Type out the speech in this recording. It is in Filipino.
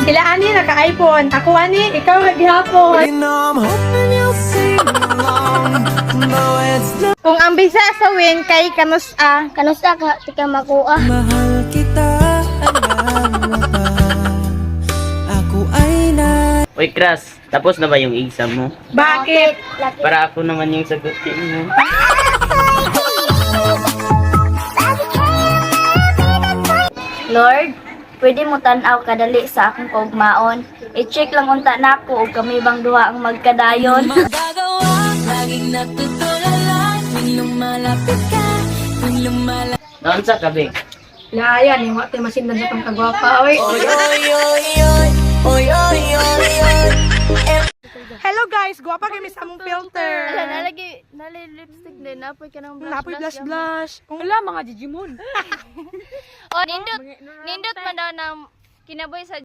Sila ani naka-iPhone. Ako ani, ikaw gihapon. Kung ang bisa sa win kay kanusta? Kanusta ka? Tika makuha. Mahal kita, alam mo ba? Ako ay na... Uy, Kras, tapos na ba yung exam mo? Bakit? Laki. Para ako naman yung sagutin mo. Lord, pwede mo tanaw kadali sa akong kaugmaon. I-check lang unta nako ug kami bang duha ang magkadayon. Magagawa, laging natutulala. Tuwing lumalapit ka, tuwing lumalapit. Noon sa kabi. Layan, yung wate masindan sa tong kagwapa. Oy. Oy, oy, oy, oy, oy, oy, oy, oy. Hello guys, guwapa kami sa among filter. nalagi lipstick din napoy ka ng Napoy blush blush. Wala mga Digimon. Oh, nindot man daw ng kinaboy sa